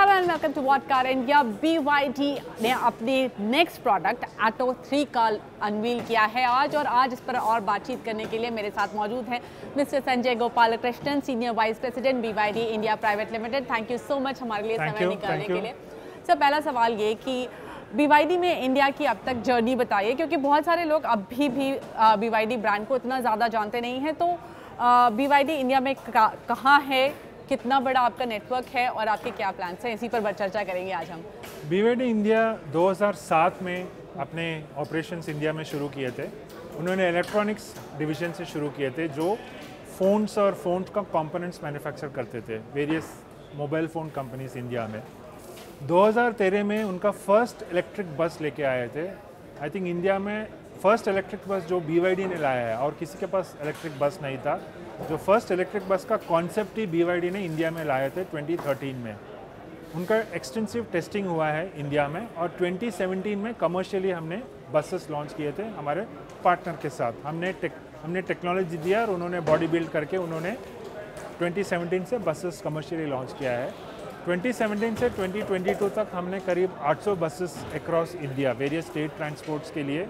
Hello and welcome to what car India. BYD ने अपने next product ATTO 3 का unveil किया है आज इस पर और बातचीत करने के लिए मेरे साथ मौजूद हैं mister Sanjay Gopalakrishnan, senior vice president BYD India private limited. Thank you so much हमारे लिए समय निकालने के लिए। सर, पहला सवाल ये कि BYD में इंडिया की अब तक जर्नी बताइए, क्योंकि बहुत सारे लोग अभी भी BYD ब्रांड को इतना ज़्यादा जानते नहीं हैं। तो BYD इंडिया में कहाँ है, कितना बड़ा आपका नेटवर्क है और आपके क्या प्लान्स हैं, इसी पर चर्चा करेंगे आज हम। BYD इंडिया 2007 में अपने ऑपरेशंस इंडिया में शुरू किए थे। उन्होंने इलेक्ट्रॉनिक्स डिवीजन से शुरू किए थे, जो फ़ोन्स और फ़ोन्स का कंपोनेंट्स मैन्युफैक्चर करते थे various mobile phone companies India में। 2013 में उनका फर्स्ट इलेक्ट्रिक बस लेके आए थे। आई थिंक इंडिया में फर्स्ट इलेक्ट्रिक बस जो BYD ने लाया है, और किसी के पास इलेक्ट्रिक बस नहीं था। जो फर्स्ट इलेक्ट्रिक बस का कॉन्सेप्ट ही BYD ने इंडिया में लाए थे 2013 में। उनका एक्सटेंसिव टेस्टिंग हुआ है इंडिया में, और 2017 में कमर्शियली हमने बसेस लॉन्च किए थे हमारे पार्टनर के साथ। हमने टेक्नोलॉजी दिया और उन्होंने बॉडी बिल्ड करके उन्होंने 2017 से बसेस कमर्शियली लॉन्च किया है। 2017 से 2022 तक हमने करीब 800 buses across India various state transports के लिए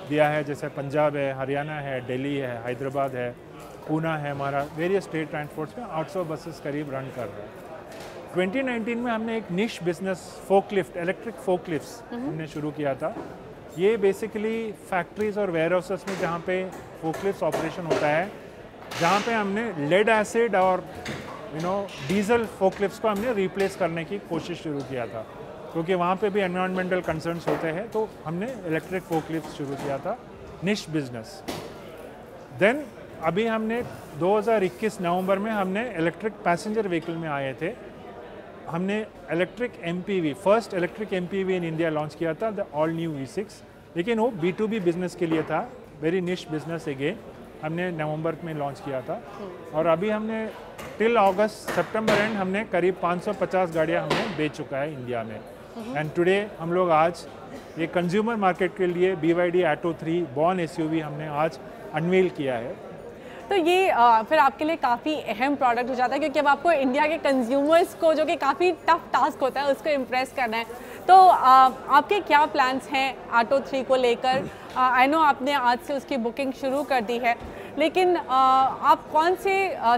दिया है, जैसे पंजाब है, हरियाणा है, दिल्ली है, हैदराबाद है, पूना है। हमारा वेरियस स्टेट ट्रांसपोर्ट्स में 800 बसेस करीब रन कर रहे हैं। 2019 में हमने एक निश बिजनेस फोकलिफ्ट, इलेक्ट्रिक फोकलिफ्ट्स हमने शुरू किया था। ये बेसिकली फैक्ट्रीज और वेयर हाउसेस में जहाँ पे फोकलिफ्ट्स ऑपरेशन होता है, जहाँ पे हमने लेड एसिड और डीजल फोकलिफ्ट्स को हमने रिप्लेस करने की कोशिश शुरू किया था, क्योंकि वहाँ पे भी एनवायरमेंटल कंसर्न्स होते हैं। तो हमने इलेक्ट्रिक फोकलिफ्ट्स शुरू किया था, निश बिजनेस। देन अभी हमने 2021 नवंबर में हमने इलेक्ट्रिक पैसेंजर व्हीकल में आए थे। हमने electric MPV, first electric MPV in India launch किया था, द ऑल न्यू V6। लेकिन वो B2B बिजनेस के लिए था, वेरी निश बिजनेस अगेन। हमने नवंबर में लॉन्च किया था, और अभी हमने टिल अगस्त सितंबर एंड हमने करीब 550 गाड़ियाँ हमने बेच चुका है इंडिया में। एंड टुडे हम लोग आज ये कंज्यूमर मार्केट के लिए BYD ATTO 3 बॉर्न SUV हमने आज अनवील किया है। तो ये फिर आपके लिए काफ़ी अहम प्रोडक्ट हो जाता है, क्योंकि अब आपको इंडिया के कंज्यूमर्स को, जो कि काफ़ी टफ टास्क होता है, उसको इम्प्रेस करना है। तो आपके क्या प्लान्स हैं ATTO 3 को लेकर? आई नो आपने आज से उसकी बुकिंग शुरू कर दी है, लेकिन आप कौन से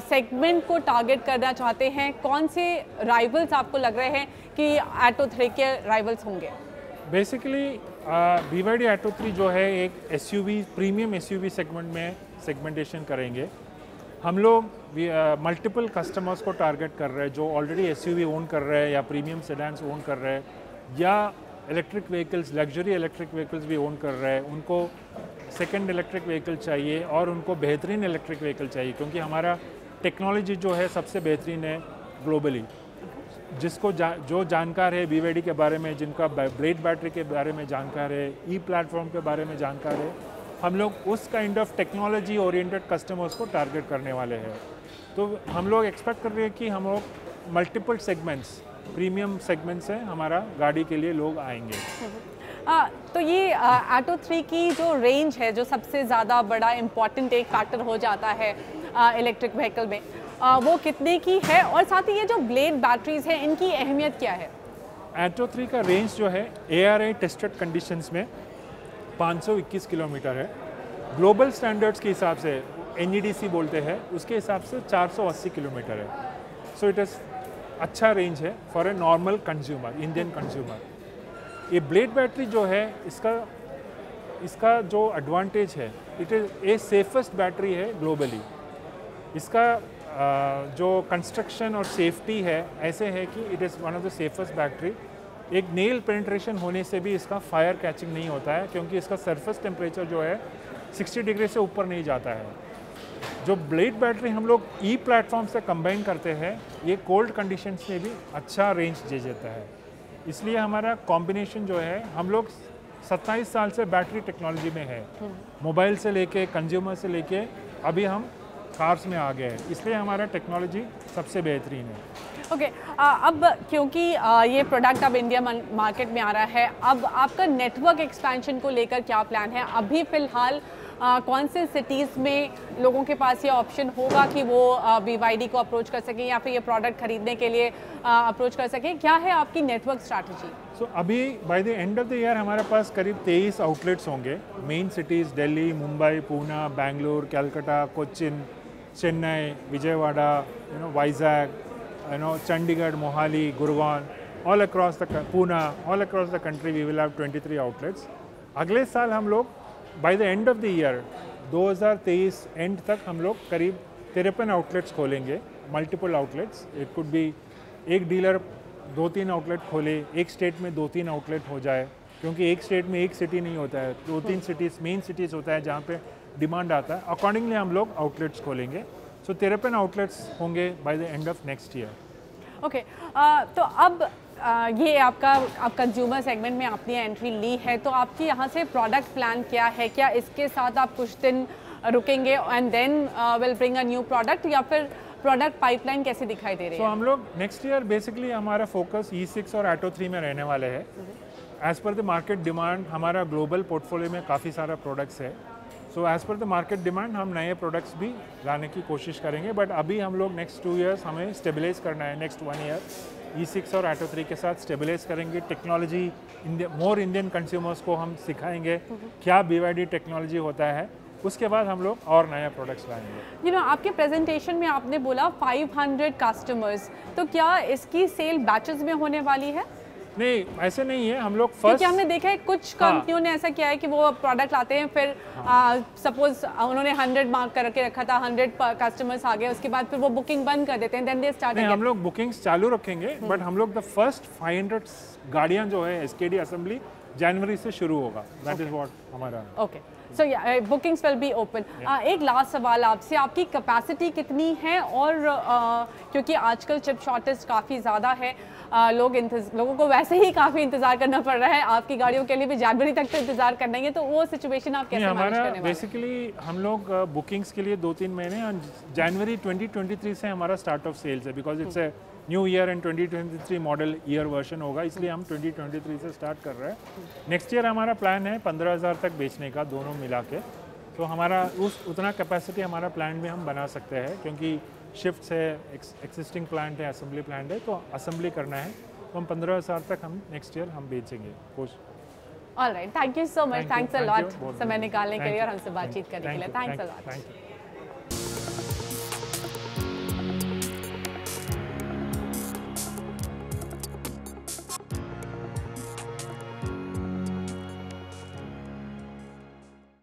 सेगमेंट को टारगेट करना चाहते हैं? कौन से राइवल्स आपको लग रहे हैं कि ATTO 3 के राइवल्स होंगे? बेसिकली BYD ATTO 3 जो है एक SUV, प्रीमियम SUV सेगमेंट में सेगमेंटेशन करेंगे। हम लोग मल्टीपल कस्टमर्स को टारगेट कर रहे हैं, जो ऑलरेडी SUV ओन कर रहे हैं या प्रीमियम सेडान्स ओन कर रहे हैं, या electric vehicles, luxury electric vehicles भी ओन कर रहे हैं। उनको सेकंड इलेक्ट्रिक व्हीकल चाहिए और उनको बेहतरीन इलेक्ट्रिक व्हीकल चाहिए, क्योंकि हमारा टेक्नोलॉजी जो है सबसे बेहतरीन है ग्लोबली। जिसको जो जानकार है BYD के बारे में, जिनका ब्लेड बैटरी के बारे में जानकार है, प्लेटफॉर्म के बारे में जानकार है, हम लोग उस kind of technology oriented customers को टारगेट करने वाले हैं। तो हम लोग एक्सपेक्ट कर रहे हैं कि हम लोग मल्टीपल सेगमेंट्स, प्रीमियम सेगमेंट्स हैं, हमारा गाड़ी के लिए लोग आएंगे। तो ये ATTO 3 की जो रेंज है, जो सबसे ज़्यादा बड़ा इम्पॉर्टेंट एक फैक्टर हो जाता है इलेक्ट्रिक व्हीकल में, वो कितने की है? और साथ ही ये जो ब्लेड बैटरीज हैं, इनकी अहमियत क्या है? ATTO 3 का रेंज जो है ARAI टेस्टेड कंडीशंस में 521 किलोमीटर है। ग्लोबल स्टैंडर्ड्स के हिसाब से, NEDC बोलते हैं, उसके हिसाब से 480 किलोमीटर है। सो इट इज़ अच्छा रेंज है for a normal consumer, Indian consumer. ये ब्लेड बैटरी जो है, इसका जो एडवांटेज है, it is a safest battery है ग्लोबली। इसका जो कंस्ट्रक्शन और सेफ्टी है ऐसे है कि it is one of the safest battery. एक नेल पेनिट्रेशन होने से भी इसका फायर कैचिंग नहीं होता है, क्योंकि इसका सरफेस टेम्परेचर जो है 60 डिग्री से ऊपर नहीं जाता है। जो ब्लेड बैटरी हम लोग प्लेटफॉर्म से कंबाइन करते हैं, ये कोल्ड कंडीशंस में भी अच्छा रेंज दे देता है। इसलिए हमारा कॉम्बिनेशन जो है, हम लोग 27 साल से बैटरी टेक्नोलॉजी में है, मोबाइल से लेके कंज्यूमर से लेके अभी हम कार्स में आ गए हैं, इसलिए हमारा टेक्नोलॉजी सबसे बेहतरीन है। ओके, अब क्योंकि ये प्रोडक्ट अब इंडिया मार्केट में आ रहा है, अब आपका नेटवर्क एक्सपेंशन को लेकर क्या प्लान है? अभी फ़िलहाल कौन से सिटीज़ में लोगों के पास ये ऑप्शन होगा कि वो BYD को अप्रोच कर सकें या फिर ये प्रोडक्ट खरीदने के लिए अप्रोच कर सकें? क्या है आपकी नेटवर्क स्ट्रैटेजी? सो अभी by the end of the year हमारे पास करीब 23 आउटलेट्स होंगे। Main cities Delhi, Mumbai, Poona, Bengaluru, Calcutta, Cochin, Chennai, Vijayawada, Vizag, Chandigarh, Mohali, Gurgaon, all across the Pune, all across the country we will have 23 outlets. अगले साल हम लोग by the end of the year 2023 and तक हम लोग करीब 53 आउटलेट्स खोलेंगे, multiple outlets. It could be एक डीलर 2-3 आउटलेट खोले, एक स्टेट में 2-3 आउटलेट हो जाए, क्योंकि एक स्टेट में एक सिटी नहीं होता है, 2-3 सिटीज़ मेन सिटीज़ होता है जहाँ पे डिमांड आता है। अकॉर्डिंगली हम लोग आउटलेट्स खोलेंगे। सो 53 आउटलेट्स होंगे bye the end of next year. Okay, तो अब ये आपका आप कंज्यूमर सेगमेंट में आपने एंट्री ली है, तो आपकी यहाँ से प्रोडक्ट प्लान क्या है? क्या इसके साथ आप कुछ दिन रुकेंगे and then will bring a new product, या फिर प्रोडक्ट पाइपलाइन कैसे दिखाई दे रही है? हम लोग नेक्स्ट ईयर बेसिकली हमारा फोकस E6 और ऑटो 3 में रहने वाले हैं। As per the market demand हमारा ग्लोबल पोर्टफोलियो में काफ़ी सारा प्रोडक्ट्स है। So as per the market demand हम नए प्रोडक्ट्स भी लाने की कोशिश करेंगे, बट अभी हम लोग नेक्स्ट 2 इयर्स हमें स्टेबलाइज करना है। नेक्स्ट 1 ईयर E6 और ऑटो 3 के साथ स्टेबलाइज करेंगे। टेक्नोलॉजी मोर इंडियन कंज्यूमर्स को हम सिखाएंगे क्या BYD टेक्नोलॉजी होता है। उसके बाद हम लोग और नया प्रोडक्ट्स लाएंगे। आपके प्रेजेंटेशन में आपने बोला 500 कस्टमर्स, तो क्या इसकी सेल बैचेस में होने वाली है? नहीं, ऐसे नहीं है। हम लोग फर्स्ट, क्योंकि हमने देखा है कुछ कंपनियों ने ऐसा किया है कि वो प्रोडक्ट लाते हैं, फिर सपोज उन्होंने 100 मार्क करके रखा था, 100 कस्टमर्स आ गए, उसके बाद फिर वो बुकिंग बंद कर देते हैं, देन दे स्टार्ट अगेन। हम लोग बुकिंग्स चालू रखेंगे, बट हम लोग द फर्स्ट 500 गाड़ियाँ जो है SKD असेंबली जनवरी से शुरू होगा। दैट इज व्हाट हमारा। Okay, so bookings will be open. एक लास्ट सवाल आपसे, आपकी कैपेसिटी कितनी है? और क्योंकि आजकल चिप शॉर्टेज काफ़ी ज़्यादा है, लोगों को वैसे ही काफ़ी इंतज़ार करना पड़ रहा है, आपकी गाड़ियों के लिए भी जनवरी तक तो इंतज़ार करना ही है, तो वो सिचुएशन आप कैसे मैनेज करने वाले हैं? बेसिकली हम लोग बुकिंग्स के लिए 2-3 महीने, जनवरी 2023 से हमारा स्टार्ट ऑफ सेल्स है, because it's a new year and 2023 model year version होगा, इसलिए हम 2023 से स्टार्ट कर रहे हैं। नेक्स्ट ईयर हमारा प्लान है 15,000 तक बेचने का, दोनों मिला के। तो हमारा उतना कैपेसिटी हमारा प्लान में हम बना सकते हैं, क्योंकि शिफ्ट है, एक्सिस्टिंग प्लांट है, असेंबली प्लांट है, तो असेंबली करना है। तो हम 15,000 तक हम नेक्स्ट ईयर हम बेचेंगे कुछ। Alright, thank you so much, thanks a lot समय निकालने के लिए और हमसे बातचीत करने के लिए। Thanks a lot.